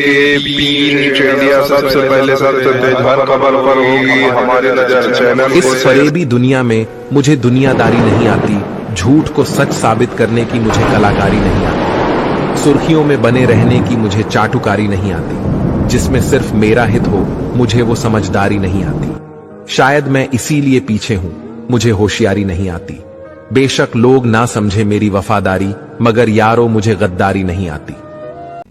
पीर चैनिया सबसे पहले सबसे तेज हर खबर पर होगी हमारी नजर चैनल। इस फरेबी दुनिया में मुझे दुनियादारी नहीं आती, झूठ को सच साबित करने की मुझे कलाकारी नहीं आती, सुर्खियों में बने रहने की मुझे चाटुकारी नहीं आती, जिसमें सिर्फ मेरा हित हो मुझे वो समझदारी नहीं आती। शायद मैं इसीलिए पीछे हूं, मुझे होशियारी नहीं आती। बेशक लोग ना समझे मेरी वफादारी, मगर यारो मुझे गद्दारी नहीं आती।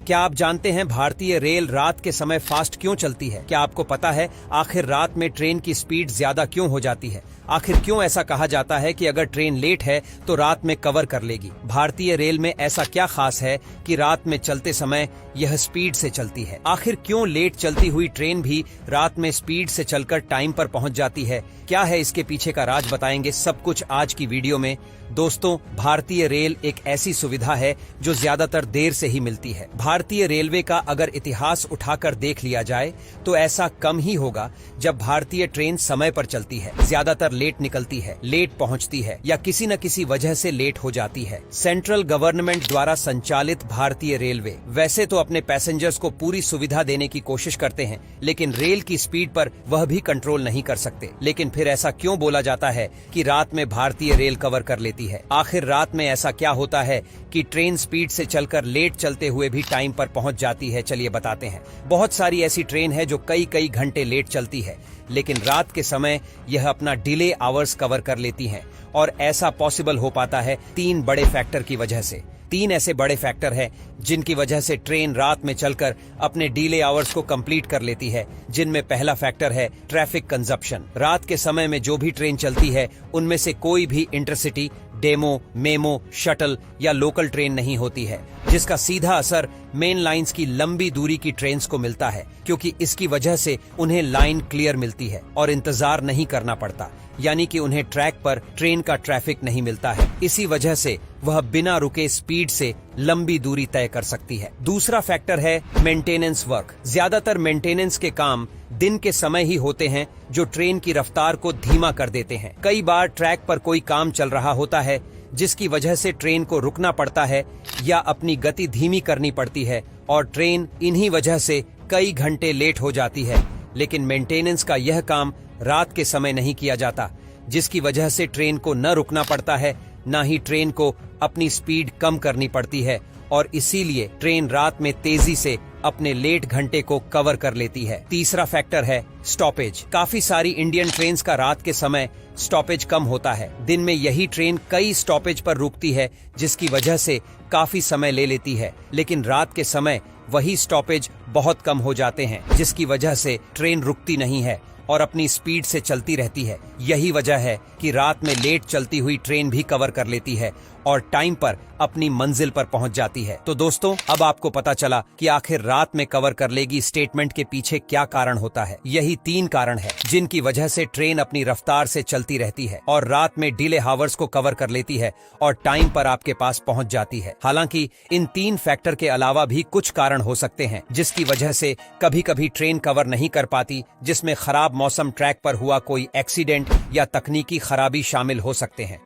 क्या आप जानते हैं भारतीय रेल रात के समय फास्ट क्यों चलती है? क्या आपको पता है आखिर रात में ट्रेन की स्पीड ज्यादा क्यों हो जाती है? आखिर क्यों ऐसा कहा जाता है कि अगर ट्रेन लेट है तो रात में कवर कर लेगी? भारतीय रेल में ऐसा क्या खास है कि रात में चलते समय यह स्पीड से चलती है? आखिर क्यों लेट चलती हुई ट्रेन भी रात में स्पीड से चलकर टाइम पर पहुंच जाती है? क्या है इसके पीछे का राज, बताएंगे सब कुछ आज की वीडियो में। दोस्तों, भारतीय रेल एक ऐसी सुविधा है जो ज्यादातर देर से ही मिलती है। भारतीय रेलवे का अगर इतिहास उठाकर देख लिया जाए तो ऐसा कम ही होगा जब भारतीय ट्रेन समय पर चलती है। ज्यादातर लेट निकलती है, लेट पहुंचती है या किसी न किसी वजह से लेट हो जाती है। सेंट्रल गवर्नमेंट द्वारा संचालित भारतीय रेलवे वैसे तो अपने पैसेंजर्स को पूरी सुविधा देने की कोशिश करते हैं, लेकिन रेल की स्पीड पर वह भी कंट्रोल नहीं कर सकते। लेकिन फिर ऐसा क्यों बोला जाता है कि रात में भारतीय रेल कवर कर लेती है? आखिर रात में ऐसा क्या होता है कि ट्रेन स्पीड से चलकर लेट चलते हुए भी टाइम पर पहुंच जाती है? चलिए बताते हैं। बहुत सारी ऐसी ट्रेन है जो कई कई घंटे लेट चलती है, लेकिन रात के समय यह अपना डिले आवर्स कवर कर लेती हैं। और ऐसा पॉसिबल हो पाता है 3 बड़े फैक्टर की वजह से। 3 ऐसे बड़े फैक्टर हैं जिनकी वजह से ट्रेन रात में चलकर अपने डिले आवर्स को कंप्लीट कर लेती है, जिनमें पहला फैक्टर है ट्रैफिक कंजप्शन। रात के समय में जो भी ट्रेन चलती है उनमें से कोई भी इंटरसिटी, डेमो, मेमो, शटल या लोकल ट्रेन नहीं होती है, जिसका सीधा असर मेन लाइंस की लंबी दूरी की ट्रेन्स को मिलता है, क्योंकि इसकी वजह से उन्हें लाइन क्लियर मिलती है और इंतजार नहीं करना पड़ता, यानी कि उन्हें ट्रैक पर ट्रेन का ट्रैफिक नहीं मिलता है। इसी वजह से वह बिना रुके स्पीड से लंबी दूरी तय कर सकती है। दूसरा फैक्टर है मेंटेनेंस वर्क। ज्यादातर मेंटेनेंस के काम दिन के समय ही होते हैं, जो ट्रेन की रफ्तार को धीमा कर देते हैं। कई बार ट्रैक पर कोई काम चल रहा होता है जिसकी वजह से ट्रेन को रुकना पड़ता है या अपनी गति धीमी करनी पड़ती है, और ट्रेन इन्हीं वजह से कई घंटे लेट हो जाती है। लेकिन मेंटेनेंस का यह काम रात के समय नहीं किया जाता, जिसकी वजह से ट्रेन को न रुकना पड़ता है, न ही ट्रेन को अपनी स्पीड कम करनी पड़ती है, और इसीलिए ट्रेन रात में तेजी से अपने लेट घंटे को कवर कर लेती है। तीसरा फैक्टर है स्टॉपेज। काफी सारी इंडियन ट्रेन्स का रात के समय स्टॉपेज कम होता है। दिन में यही ट्रेन कई स्टॉपेज पर रुकती है, जिसकी वजह से काफी समय ले लेती है, लेकिन रात के समय वही स्टॉपेज बहुत कम हो जाते हैं, जिसकी वजह से ट्रेन रुकती नहीं है और अपनी स्पीड से चलती रहती है। यही वजह है कि रात में लेट चलती हुई ट्रेन भी कवर कर लेती है और टाइम पर अपनी मंजिल पर पहुंच जाती है। तो दोस्तों, अब आपको पता चला कि आखिर रात में कवर कर लेगी स्टेटमेंट के पीछे क्या कारण होता है। यही 3 कारण है जिनकी वजह से ट्रेन अपनी रफ्तार से चलती रहती है और रात में डिले हावर्स को कवर कर लेती है और टाइम पर आपके पास पहुंच जाती है। हालांकि इन 3 फैक्टर के अलावा भी कुछ कारण हो सकते हैं जिसकी वजह से कभी कभी ट्रेन कवर नहीं कर पाती, जिसमें खराब मौसम, ट्रैक पर हुआ कोई एक्सीडेंट या तकनीकी खराबी शामिल हो सकते हैं।